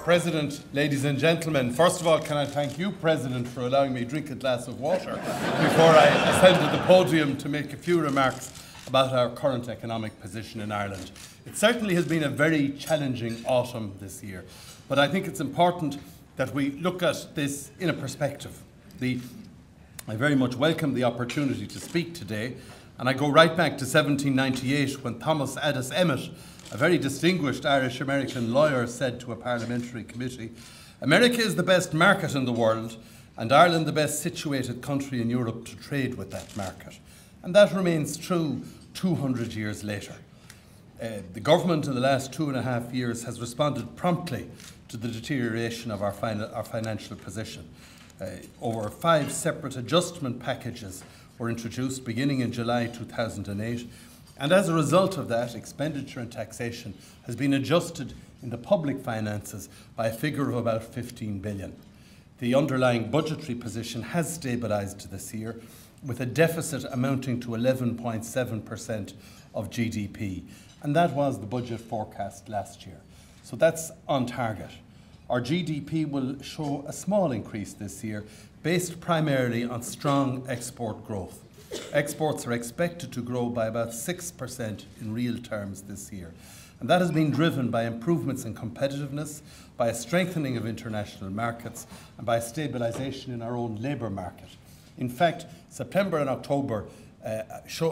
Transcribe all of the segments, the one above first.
President, ladies and gentlemen, first of all, can I thank you, President, for allowing me to drink a glass of water before I ascend to the podium to make a few remarks about our current economic position in Ireland. It certainly has been a very challenging autumn this year, but I think it's important that we look at this in a perspective. I very much welcome the opportunity to speak today, and I go right back to 1798 when Thomas Addis Emmet, a very distinguished Irish-American lawyer, said to a parliamentary committee, "America is the best market in the world and Ireland the best situated country in Europe to trade with that market." And that remains true 200 years later. The government in the last 2.5 years has responded promptly to the deterioration of our financial position. Over 5 separate adjustment packages were introduced beginning in July 2008, and as a result of that, expenditure and taxation has been adjusted in the public finances by a figure of about 15 billion. The underlying budgetary position has stabilised this year, with a deficit amounting to 11.7% of GDP, and that was the budget forecast last year. So that's on target. Our GDP will show a small increase this year, based primarily on strong export growth. Exports are expected to grow by about 6% in real terms this year. And that has been driven by improvements in competitiveness, by a strengthening of international markets, and by a stabilisation in our own labour market. In fact, September and October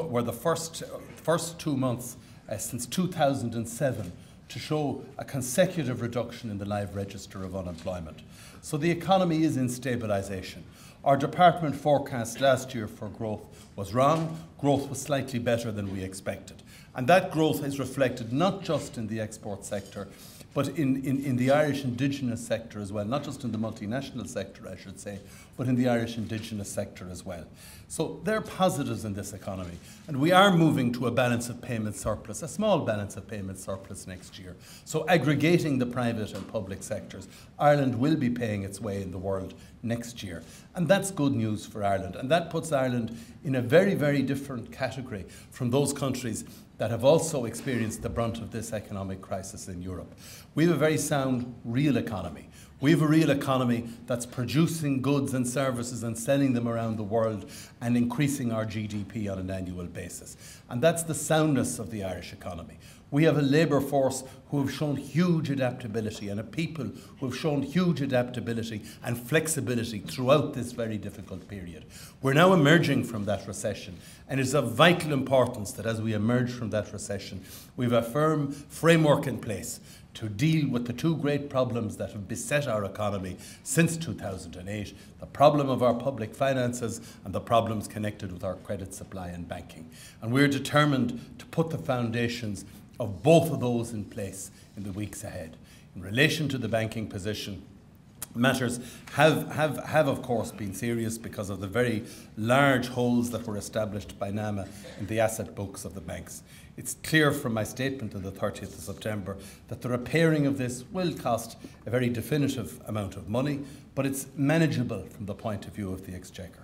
were the first 2 months since 2007 to show a consecutive reduction in the live register of unemployment. So the economy is in stabilisation. Our department forecast last year for growth was wrong. Growth was slightly better than we expected. And that growth is reflected not just in the export sector, but in the Irish indigenous sector as well, not just in the multinational sector, I should say, but in the Irish indigenous sector as well. So there are positives in this economy, and we are moving to a balance of payment surplus, a small balance of payment surplus next year. So aggregating the private and public sectors, Ireland will be paying its way in the world next year. And that's good news for Ireland, and that puts Ireland in a very, very different category from those countries that have also experienced the brunt of this economic crisis in Europe. We have a very sound real economy. We have a real economy that's producing goods and services and selling them around the world and increasing our GDP on an annual basis. And that's the soundness of the Irish economy. We have a labour force who have shown huge adaptability and a people who have shown huge adaptability and flexibility throughout this very difficult period. We're now emerging from that recession, and it's of vital importance that as we emerge from that recession, we have a firm framework in place to deal with the 2 great problems that have beset our economy since 2008, the problem of our public finances and the problems connected with our credit supply and banking. And we're determined to put the foundations of both of those in place in the weeks ahead. In relation to the banking position, matters have of course been serious because of the very large holes that were established by NAMA in the asset books of the banks. It's clear from my statement on the 30th of September that the repairing of this will cost a very definitive amount of money, but it's manageable from the point of view of the Exchequer.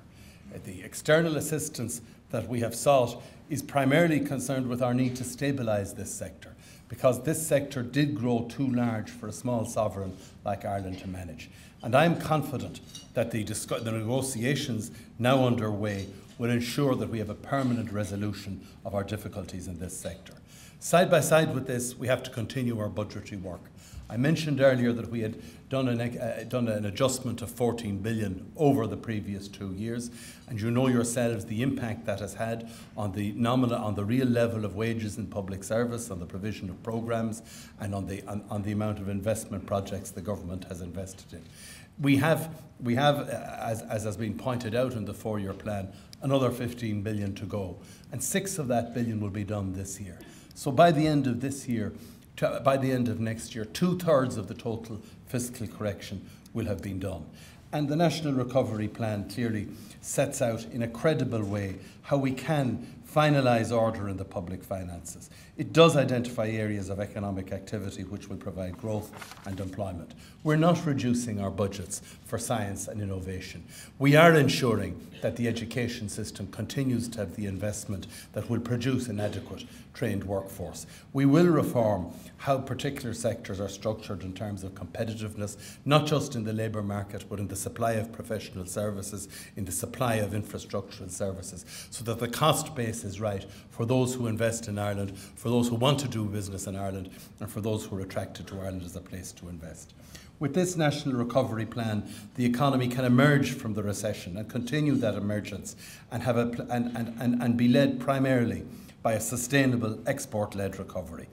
The external assistance that we have sought is primarily concerned with our need to stabilise this sector, because this sector did grow too large for a small sovereign like Ireland to manage. And I am confident that the negotiations now underway will ensure that we have a permanent resolution of our difficulties in this sector. Side by side with this, we have to continue our budgetary work. I mentioned earlier that we had done an adjustment of 14 billion over the previous 2 years, and you know yourselves the impact that has had on the real level of wages in public service, on the provision of programmes, and on the amount of investment projects the government has invested in. We have, as has been pointed out in the 4-year plan, another 15 billion to go, and 6 of that billion will be done this year. So by the end of this year, by the end of next year, 2/3 of the total fiscal correction will have been done. And the National Recovery Plan clearly sets out in a credible way how we can finalise order in the public finances. It does identify areas of economic activity which will provide growth and employment. We're not reducing our budgets for science and innovation. We are ensuring that the education system continues to have the investment that will produce an adequate trained workforce. We will reform how particular sectors are structured in terms of competitiveness, not just in the labour market, but in the supply of professional services, in the supply of infrastructural services, so that the cost base is right for those who invest in Ireland, for those who want to do business in Ireland, and for those who are attracted to Ireland as a place to invest. With this National Recovery Plan, the economy can emerge from the recession and continue that emergence and, and be led primarily by a sustainable export-led recovery.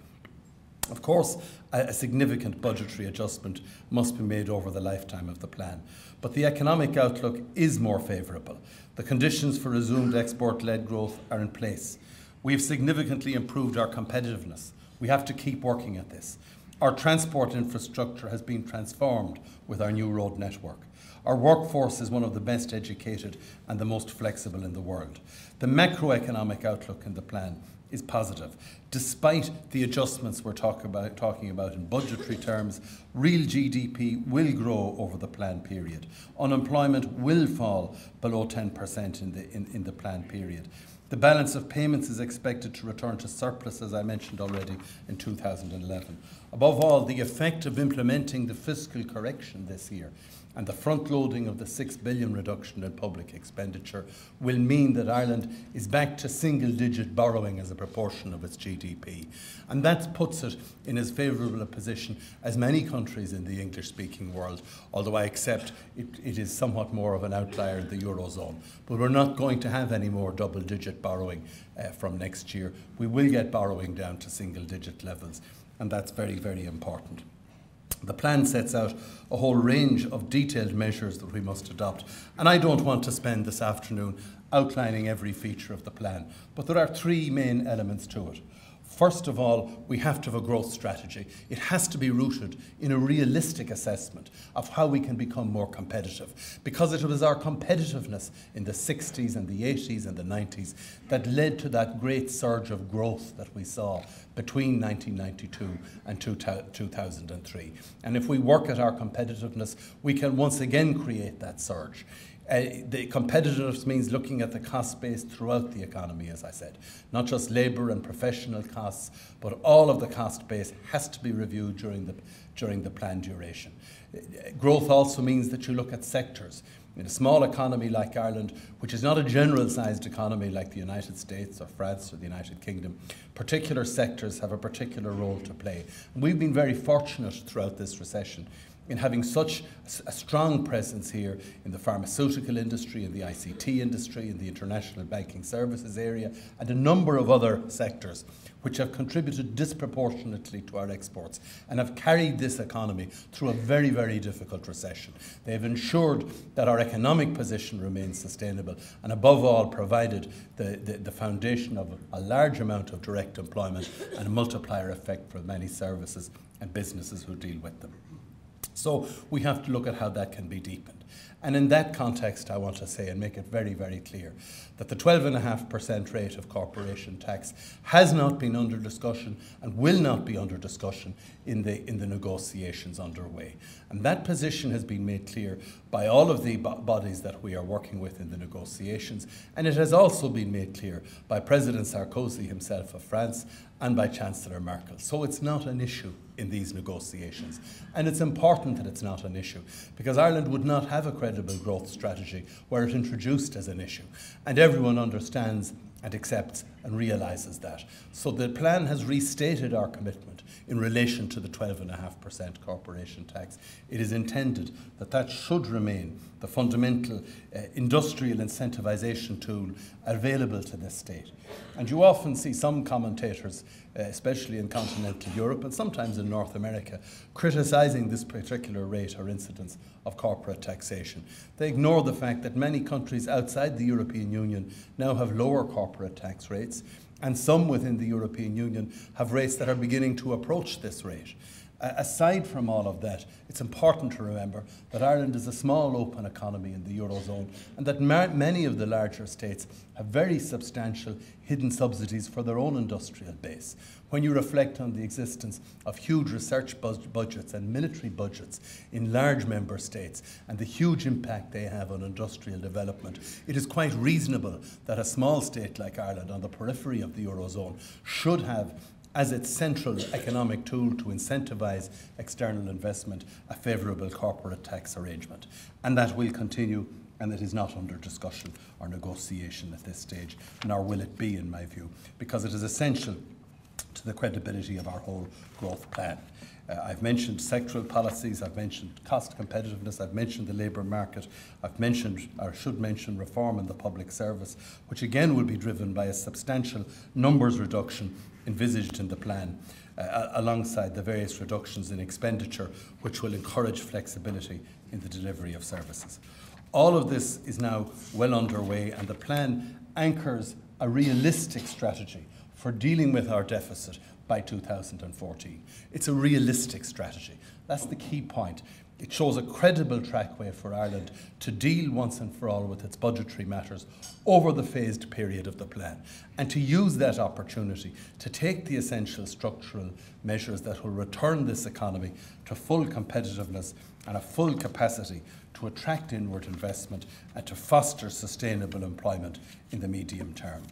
Of course, a significant budgetary adjustment must be made over the lifetime of the plan, but the economic outlook is more favourable. The conditions for resumed export-led growth are in place. We have significantly improved our competitiveness. We have to keep working at this. Our transport infrastructure has been transformed with our new road network. Our workforce is one of the best educated and the most flexible in the world. The macroeconomic outlook in the plan is positive. Despite the adjustments we're talking about in budgetary terms, real GDP will grow over the plan period. Unemployment will fall below 10% in the plan period. The balance of payments is expected to return to surplus, as I mentioned already, in 2011. Above all, the effect of implementing the fiscal correction this year and the front-loading of the $6 billion reduction in public expenditure will mean that Ireland is back to single-digit borrowing as a proportion of its GDP. And that puts it in as favourable a position as many countries in the English-speaking world, although I accept it is somewhat more of an outlier in the Eurozone. But we're not going to have any more double-digit borrowing from next year. We will get borrowing down to single-digit levels, and that's very, very important. The plan sets out a whole range of detailed measures that we must adopt, and I don't want to spend this afternoon outlining every feature of the plan, but there are three main elements to it. First of all, we have to have a growth strategy. It has to be rooted in a realistic assessment of how we can become more competitive, because it was our competitiveness in the 60s and the 80s and the 90s that led to that great surge of growth that we saw between 1992 and 2003. And if we work at our competitiveness, we can once again create that surge. The competitiveness means looking at the cost base throughout the economy, as I said. Not just labour and professional costs, but all of the cost base has to be reviewed during the plan duration. Growth also means that you look at sectors. In a small economy like Ireland, which is not a general-sized economy like the United States or France or the United Kingdom, particular sectors have a particular role to play. And we've been very fortunate throughout this recession in having such a strong presence here in the pharmaceutical industry, in the ICT industry, in the international banking services area, and a number of other sectors which have contributed disproportionately to our exports and have carried this economy through a very, very difficult recession. They have ensured that our economic position remains sustainable and, above all, provided the foundation of a large amount of direct employment and a multiplier effect for many services and businesses who deal with them. So we have to look at how that can be deepened. And in that context, I want to say and make it very, very clear that the 12.5% rate of corporation tax has not been under discussion and will not be under discussion in the negotiations underway. And that position has been made clear by all of the bodies that we are working with in the negotiations, and it has also been made clear by President Sarkozy himself of France and by Chancellor Merkel. So it's not an issue in these negotiations. And it's important that it's not an issue, because Ireland would not have a credible growth strategy were it introduced as an issue. And everyone understands and accepts and realises that. So the plan has restated our commitment in relation to the 12.5% corporation tax. It is intended that that should remain the fundamental industrial incentivisation tool available to this state. And you often see some commentators, especially in continental Europe and sometimes in North America, criticising this particular rate or incidence of corporate taxation. They ignore the fact that many countries outside the European Union now have lower corporate tax rates, and some within the European Union have rates that are beginning to approach this rate. Aside from all of that, it's important to remember that Ireland is a small open economy in the Eurozone, and that many of the larger states have very substantial hidden subsidies for their own industrial base. When you reflect on the existence of huge research budgets and military budgets in large member states and the huge impact they have on industrial development, it is quite reasonable that a small state like Ireland on the periphery of the Eurozone should have as its central economic tool to incentivise external investment a favourable corporate tax arrangement. And that will continue, and it is not under discussion or negotiation at this stage, nor will it be, in my view, because it is essential to the credibility of our whole growth plan. I've mentioned sectoral policies, I've mentioned cost competitiveness, I've mentioned the labour market, I've mentioned, or should mention, reform in the public service, which again will be driven by a substantial numbers reduction envisaged in the plan, alongside the various reductions in expenditure, which will encourage flexibility in the delivery of services. All of this is now well underway, and the plan anchors a realistic strategy for dealing with our deficit by 2014. It's a realistic strategy. That's the key point. It shows a credible trackway for Ireland to deal once and for all with its budgetary matters over the phased period of the plan, and to use that opportunity to take the essential structural measures that will return this economy to full competitiveness and a full capacity to attract inward investment and to foster sustainable employment in the medium term.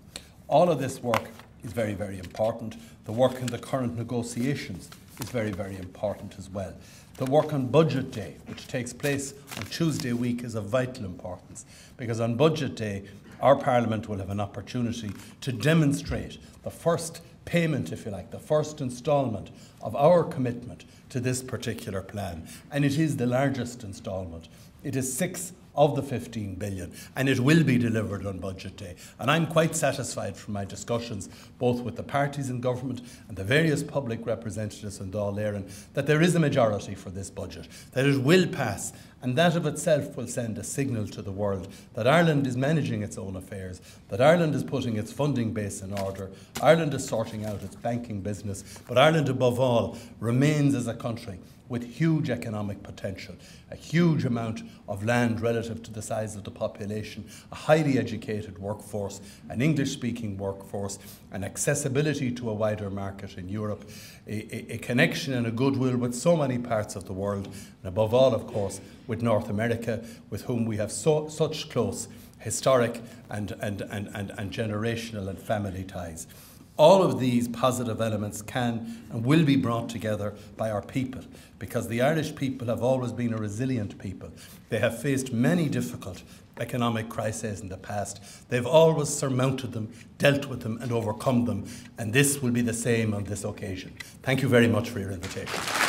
All of this work is very, very important. The work in the current negotiations is very, very important as well. The work on Budget Day, which takes place on Tuesday week, is of vital importance, because on Budget Day, our Parliament will have an opportunity to demonstrate the first payment, if you like, the first instalment of our commitment to this particular plan. And it is the largest instalment. It is 6 of the 15 billion, and it will be delivered on Budget Day. And I'm quite satisfied from my discussions both with the parties in government and the various public representatives in Dáil Éireann that there is a majority for this budget, that it will pass, and that of itself will send a signal to the world that Ireland is managing its own affairs, that Ireland is putting its funding base in order, Ireland is sorting out its banking business, but Ireland above all remains as a country with huge economic potential, a huge amount of land relative to the size of the population, a highly educated workforce, an English-speaking workforce, an accessibility to a wider market in Europe, a connection and a goodwill with so many parts of the world, and above all, of course, with North America, with whom we have such close historic and generational and family ties. All of these positive elements can and will be brought together by our people, because the Irish people have always been a resilient people. They have faced many difficult economic crises in the past. They've always surmounted them, dealt with them and overcome them, and this will be the same on this occasion. Thank you very much for your invitation.